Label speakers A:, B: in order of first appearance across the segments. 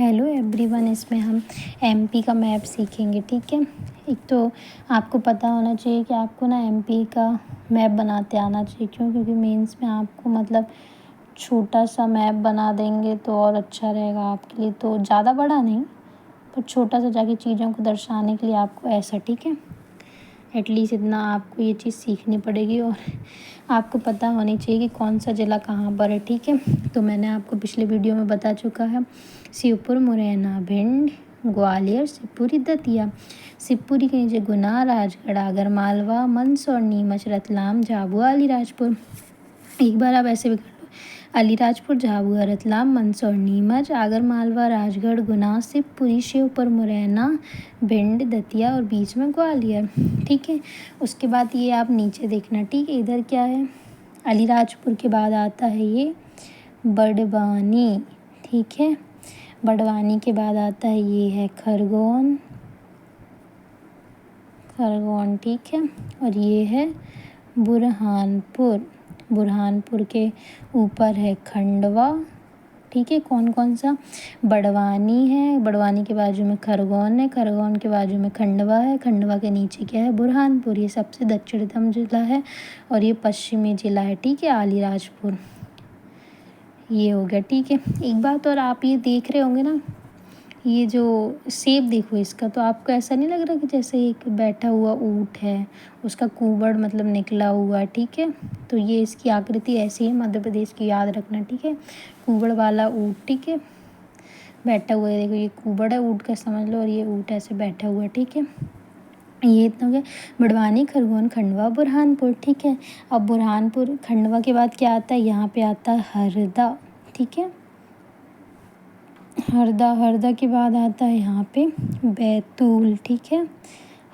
A: Hello everyone, इसमें हम MP का मैप सीखेंगे। ठीक है, एक तो आपको पता होना चाहिए कि आपको ना एमपी का मैप बनाते आना चाहिए। क्योंकि मेंस में आपको मतलब छोटा सा मैप बना देंगे तो और अच्छा रहेगा आपके लिए। तो ज़्यादा बड़ा नहीं, पर छोटा सा जाके चीज़ों को दर्शाने के लिए आपको ऐसा, ठीक है, एटलीस्ट इतना आपको ये चीज़ सीखनी पड़ेगी। और आपको पता होनी चाहिए कि कौन सा ज़िला कहाँ पर है। ठीक है, तो मैंने आपको पिछले वीडियो में बता चुका है। शिवपुर, मुरैना, भिंड, ग्वालियर, शिवपुरी, दतिया। शिवपुरी के नीचे गुना, राजगढ़, आगर मालवा, मंदसौर, नीमच, रतलाम, झाबुआ, अलीराजपुर। एक बार आप ऐसे भी कर लो, अलीराजपुर, झाबुआ, रतलाम, मंदसौर, नीमच, आगर मालवा, राजगढ़, गुना, शिवपुरी, शिवपुर, मुरैना, भिंड, दतिया और बीच में ग्वालियर। ठीक है, उसके बाद ये आप नीचे देखना। ठीक है, इधर क्या है, अलीराजपुर के बाद आता है ये बड़वानी। ठीक है, बड़वानी के बाद आता है ये है खरगोन। ठीक है, और ये है बुरहानपुर। बुरहानपुर के ऊपर है खंडवा। ठीक है, कौन कौन सा, बड़वानी है, बड़वानी के बाजू में खरगोन है, खरगोन के बाजू में खंडवा है, खंडवा के नीचे क्या है, बुरहानपुर। ये सबसे दक्षिणतम जिला है और ये पश्चिमी जिला है। ठीक है, अलीराजपुर ये हो गया। ठीक है, एक बात और, आप ये देख रहे होंगे ना, ये जो शेप देखो इसका, तो आपको ऐसा नहीं लग रहा कि जैसे एक बैठा हुआ ऊँट है, उसका कूबड़ मतलब निकला हुआ है। ठीक है, तो ये इसकी आकृति ऐसी है, मध्य प्रदेश की, याद रखना। ठीक है, कूबड़ वाला ऊँट। ठीक है, बैठा हुआ है, देखो ये कूबड़ है ऊँट का, समझ लो, और ये ऊँट ऐसे बैठा हुआ है। ठीक है, ये इतना हो गया, बड़वानी, खरगोन, खंडवा, बुरहानपुर। ठीक है, अब बुरहानपुर, खंडवा के बाद क्या आता है, यहाँ पे आता है हरदा। ठीक है, हरदा के बाद आता है यहाँ पे बैतूल। ठीक है,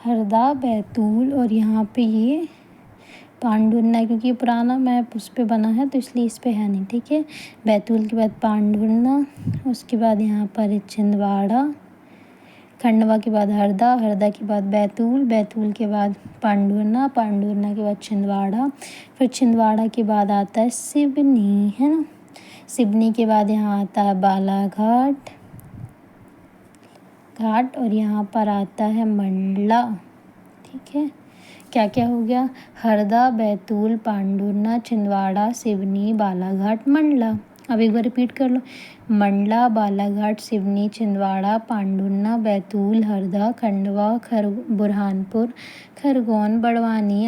A: हरदा, बैतूल, और यहाँ पे ये पांडुरना, क्योंकि ये पुराना मैप उस पे बना है तो इसलिए इस पे है नहीं। ठीक है, बैतूल के बाद पांडुरना, उसके बाद यहाँ पर है छिंदवाड़ा। खंडवा के बाद हरदा, हरदा के बाद बैतूल, बैतूल के बाद पांडुरना, पांडुरना के बाद छिंदवाड़ा, फिर छिंदवाड़ा के बाद आता है सिवनी, है ना। सिवनी के बाद यहाँ आता है बालाघाट और यहाँ पर आता है मंडला। ठीक है, क्या क्या हो गया, हरदा, बैतूल, पांडुरना, छिंदवाड़ा, सिवनी, बालाघाट, मंडला। अब एक बार रिपीट कर लो, मंडला, बालाघाट, सिवनी, छिंदवाड़ा, पांडुरना, बैतूल, हरदा, खंडवा, बुरहानपुर, खरगोन, बड़वानी,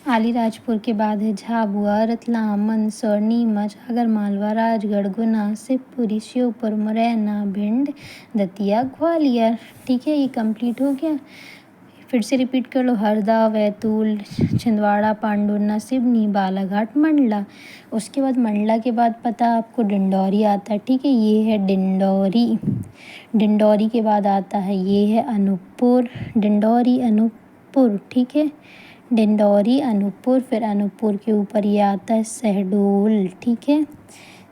A: अलीराजपुर के बाद है झाबुआ, रतलाम, मंदसौर, नीमच, आगरमालवा, राजगढ़, गुना, शिवपुरी, श्योपुर, मुरैना, भिंड, दतिया, ग्वालियर। ठीक है, ये कंप्लीट हो गया। फिर से रिपीट कर लो, हरदा, बैतूल, छिंदवाड़ा, पांडुरना, सिवनी, बालाघाट, मंडला। उसके बाद मंडला के बाद पता आपको डिंडौरी आता है। ठीक है, ये है डिंडौरी। डिंडौरी के बाद आता है ये है अनूपपुर, डिंडौरी, अनूपपुर। ठीक है, डिंडौरी, अनूपपुर, फिर अनूपपुर के ऊपर ये आता है शहडोल। ठीक है,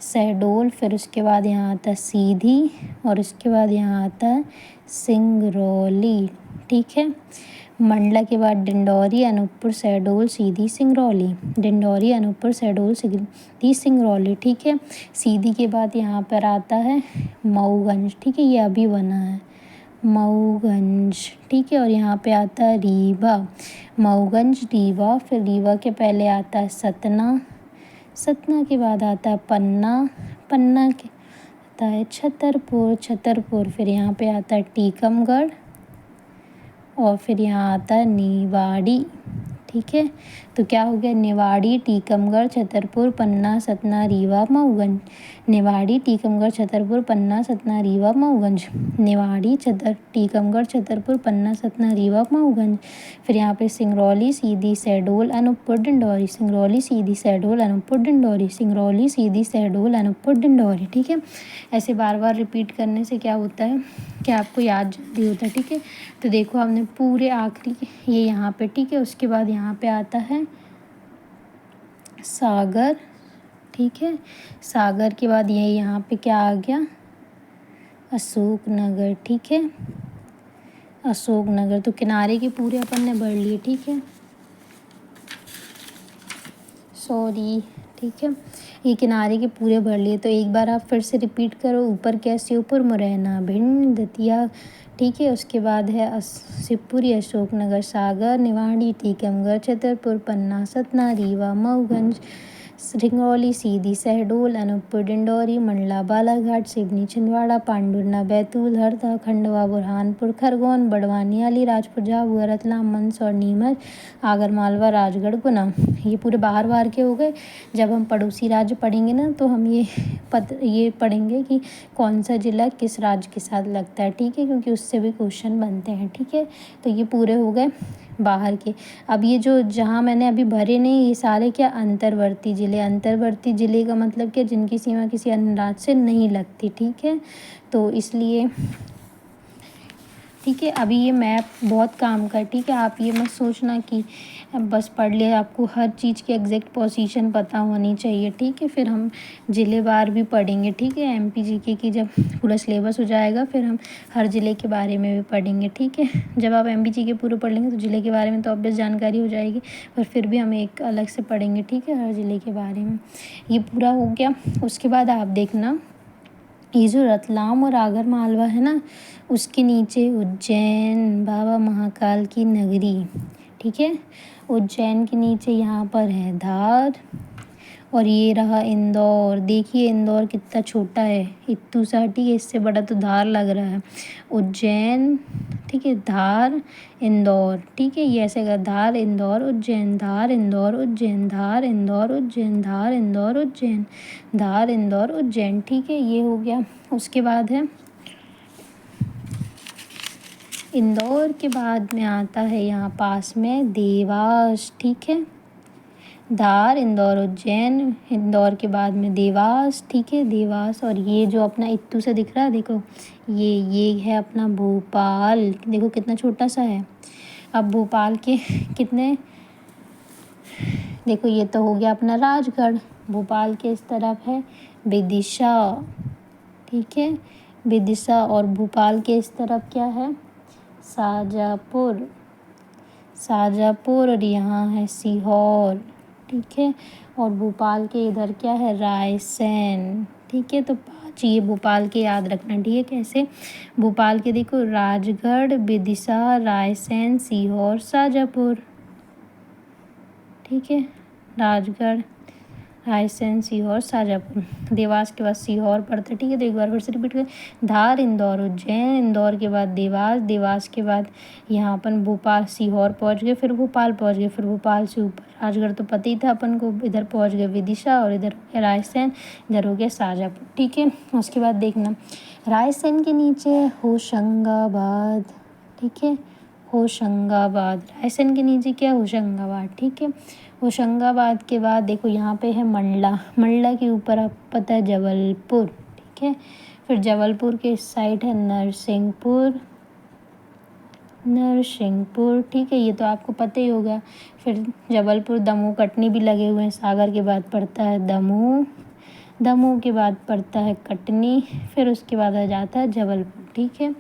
A: शहडोल, फिर उसके बाद यहाँ आता है सीधी, और उसके बाद यहाँ आता है सिंगरौली। ठीक है, मंडला के बाद डिंडौरी, अनूपपुर, शहडोल, सीधी, सिंगरौली। डिंडौरी, अनूपपुर, शहडोल, सीधी, सिंगरौली। ठीक है, सीधी के बाद यहाँ पर आता है मऊगंज। ठीक है, ये अभी बना है मऊगंज। ठीक है, और यहाँ पे आता है रीवा, मऊगंज, रीवा, फिर रीवा के पहले आता है सतना, सतना के बाद आता है पन्ना, पन्ना के आता है छतरपुर, फिर यहाँ पे आता है टीकमगढ़, और फिर यहाँ आता है निवाड़ी। ठीक है, तो क्या हो गया, निवाड़ी, टीकमगढ़, छतरपुर, पन्ना, सतना, रीवा, मऊगंज। निवाड़ी, टीकमगढ़, छतरपुर, पन्ना, सतना, रीवा, मऊगंज। निवाड़ी, टीकमगढ़, छतरपुर, पन्ना, सतना, रीवा, मऊगंज। फिर यहाँ पे सिंगरौली, सीधी, शहडोल, अनूपपुर, डिंडौरी, सिंगरौली, सीधी, शहडोल, अनूपपुर, डिंडौरी, सिंगरौली, सीधी, शहडोल, अनूपपुर, डिंडौरी। ठीक है, ऐसे बार बार रिपीट करने से क्या होता है कि आपको याद जल्दी होता है। ठीक है, तो देखो हमने पूरे आखिरी ये यहाँ पे। ठीक है, उसके बाद यहाँ पे आता है सागर। ठीक है, सागर के बाद ये यहाँ पे क्या आ गया, अशोकनगर। ठीक है, अशोकनगर, तो किनारे के पूरे अपन ने भर लिए। ठीक है, सॉरी, ठीक है। ये किनारे के पूरे भर लिए, तो एक बार आप फिर से रिपीट करो। ऊपर क्या, श्योपुर, मुरैना, भिंड, दतिया, ठीक है। उसके बाद है शिवपुरी, अशोकनगर, सागर, निवाड़ी, टीकमगढ़, छतरपुर, पन्ना, सतना, रीवा, मऊगंज, सिंगरौली, सीधी, शहडोल, अनूपपुर, डिंडौरी, मंडला, बालाघाट, सिवनी, छिंदवाड़ा, पांडुरना, बैतूल, हरदा, खंडवा, बुरहानपुर, खरगोन, बड़वानी, अलीराजपुर, झाबुआ, रतलाम, मंदसौर, नीमच, आगरमालवा, राजगढ़, गुना। ये पूरे बाहर के हो गए। जब हम पड़ोसी राज्य पढ़ेंगे ना, तो हम ये पढ़ेंगे कि कौन सा ज़िला किस राज्य के साथ लगता है, ठीक है, क्योंकि उससे भी क्वेश्चन बनते हैं, ठीक है। तो ये पूरे हो गए बाहर के। अब ये जो जहाँ मैंने अभी भरे नहीं, ये सारे क्या, अंतर्वर्ती ज़िले। अंतर्वर्ती ज़िले का मतलब क्या, जिनकी सीमा किसी अन्य राज्य से नहीं लगती, ठीक है। तो इसलिए ठीक है, अभी ये मैप बहुत काम का है, ठीक है। आप ये मत सोचना कि बस पढ़ लिया, आपको हर चीज़ की एग्जैक्ट पोजीशन पता होनी चाहिए, ठीक है। फिर हम ज़िलेवार भी पढ़ेंगे, ठीक है। एमपी जीके की जब पूरा सिलेबस हो जाएगा, फिर हम हर ज़िले के बारे में भी पढ़ेंगे, ठीक है। जब आप एमपी जीके पूरे पढ़ लेंगे तो ज़िले के बारे में तो ऑब्वियस जानकारी हो जाएगी, पर फिर भी हम एक अलग से पढ़ेंगे, ठीक है, हर ज़िले के बारे में। ये पूरा हो गया। उसके बाद आप देखना, ये जो रतलाम और आगर मालवा है ना, उसके नीचे उज्जैन, बाबा महाकाल की नगरी, ठीक है। उज्जैन के नीचे यहाँ पर है धार, और ये रहा इंदौर। देखिए इंदौर कितना छोटा है, इत्तू सा, ठीक है, इससे बड़ा तो धार लग रहा है। उज्जैन, ठीक है, धार, इंदौर, ठीक है। ये ऐसे का धार, इंदौर, उज्जैन, धार, इंदौर, उज्जैन, धार, इंदौर, उज्जैन, धार, इंदौर, उज्जैन, धार, इंदौर, उज्जैन, ठीक है। ये हो गया। उसके बाद है इंदौर के बाद में आता है यहाँ पास में देवास, ठीक है। धार, इंदौर, उज्जैन, इंदौर के बाद में देवास, ठीक है, देवास। और ये जो अपना इत्तू से दिख रहा है, देखो ये है अपना भोपाल, देखो कितना छोटा सा है। अब भोपाल के कितने, देखो ये तो हो गया अपना राजगढ़। भोपाल के इस तरफ है विदिशा, ठीक है, विदिशा। और भोपाल के इस तरफ क्या है, शाजापुर, शाजापुर। और यहाँ है सीहोर, ठीक है। और भोपाल के इधर क्या है, रायसेन, ठीक है। तो 5 ये भोपाल के याद रखना, ठीक है। कैसे, भोपाल के देखो राजगढ़, विदिशा, रायसेन, सीहोर, शाजापुर, ठीक है। राजगढ़, रायसेन, सीहोर, शाजापुर। देवास के बाद सीहोर पड़ता है, ठीक है। तो एक बार फिर से रिपीट करें, धार, इंदौर, उज्जैन, इंदौर के बाद देवास, देवास के बाद यहाँ अपन भोपाल, सीहोर पहुँच गए, फिर भोपाल पहुँच गए, फिर भोपाल से ऊपर राजगढ़ तो पता ही था अपन को, इधर पहुँच गए विदिशा, और इधर हो गया रायसेन, इधर हो गया शाजापुर, ठीक है। उसके बाद देखना, रायसेन के नीचे होशंगाबाद, ठीक है, होशंगाबाद। रायसेन के नीचे क्या, होशंगाबाद, ठीक है। होशंगाबाद के बाद देखो यहाँ पे है मंडला, मंडला के ऊपर आपको पता है जबलपुर, ठीक है। फिर जबलपुर के इस साइड है नरसिंहपुर, नरसिंहपुर, ठीक है, ये तो आपको पता ही होगा। फिर जबलपुर, दमोह, कटनी भी लगे हुए हैं। सागर के बाद पड़ता है दमोह, दमोह के बाद पड़ता है कटनी, फिर उसके बाद आ जाता है जबलपुर, ठीक है।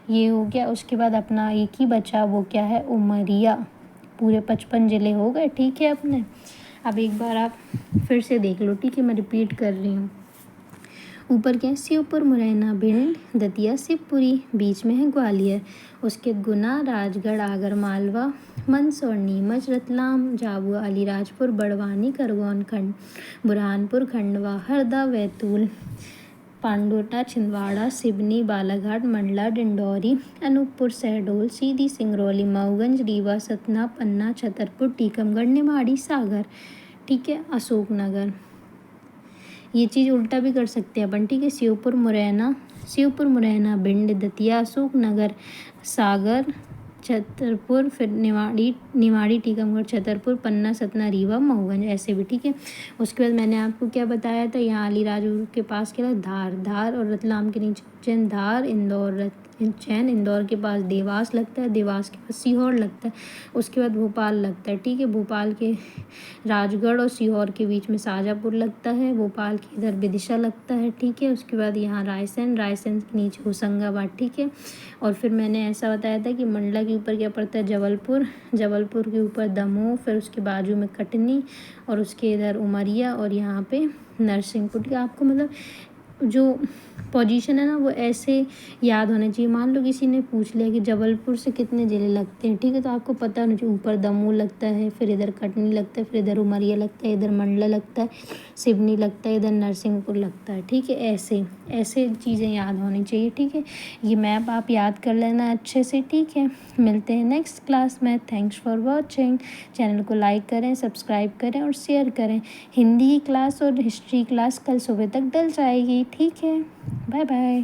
A: ये हो गया। उसके बाद अपना एक ही बचा, वो क्या है, उमरिया। पूरे 55 ज़िले हो गए, ठीक है अपने। अब एक बार आप फिर से देख लो, ठीक है, मैं रिपीट कर रही हूँ। ऊपर क्या है, श्योपुर, मुरैना, भिंड, दतिया, शिवपुरी। बीच में है ग्वालियर। उसके गुना, राजगढ़, आगर मालवा, मंदसौर, नीमच, रतलाम, झाबुआ, अलीराजपुर, बड़वानी, खरगोन, बुरहानपुर, खंडवा, हरदा, बैतूल, पांडुरना, छिंदवाड़ा, सिवनी, बालाघाट, मंडला, डिंडौरी, अनूपपुर, शहडोल, सीधी, सिंगरौली, मऊगंज, रीवा, सतना, पन्ना, छतरपुर, टीकमगढ़, निमाड़ी, सागर, ठीक है, अशोकनगर। ये चीज़ उल्टा भी कर सकते हैं अपन, ठीक है। श्योपुर, मुरैना, श्योपुर, मुरैना, भिंड, दतिया, अशोकनगर, सागर, छतरपुर, फिर निमाड़ी, टीकमगढ़, छतरपुर, पन्ना, सतना, रीवा, मऊगंज, ऐसे भी, ठीक है। उसके बाद मैंने आपको क्या बताया था, यहाँ अलीराजपुर के पास क्या है, धार, धार। और रतलाम के नीचे उज्जैन, धार, इंदौर, उज्जैन, इंदौर के पास देवास लगता है, देवास के पास सीहोर लगता है, उसके बाद भोपाल लगता है, ठीक है। भोपाल के राजगढ़ और सीहोर के बीच में शाजापुर लगता है, भोपाल के इधर विदिशा लगता है, ठीक है। उसके बाद यहाँ रायसेन, रायसेन के नीचे होशंगाबाद, ठीक है। और फिर मैंने ऐसा बताया था कि मंडला के ऊपर क्या पड़ता है, जबलपुर, जबलपुर के ऊपर दमोह, फिर उसके बाजू में कटनी और उसके इधर उमरिया और यहाँ पे नरसिंहपुर। ठीक है, आपको मतलब जो पोजीशन है ना वो ऐसे याद होना चाहिए। मान लो किसी ने पूछ लिया कि जबलपुर से कितने ज़िले लगते हैं, ठीक है, तो आपको पता होना चाहिए ऊपर दमोह लगता है, फिर इधर कटनी लगता है, फिर इधर उमरिया लगता है, इधर मंडला लगता है, सिवनी लगता है, इधर नरसिंहपुर लगता है, ठीक है। ऐसे ऐसे चीज़ें याद होनी चाहिए, ठीक है। ये मैप आप याद कर लेना अच्छे से, ठीक है। मिलते हैं नेक्स्ट क्लास में। Thanks for watching. चैनल को लाइक करें, सब्सक्राइब करें और शेयर करें। हिंदी की क्लास और हिस्ट्री क्लास कल सुबह तक डल जाएगी, ठीक है। Bye bye.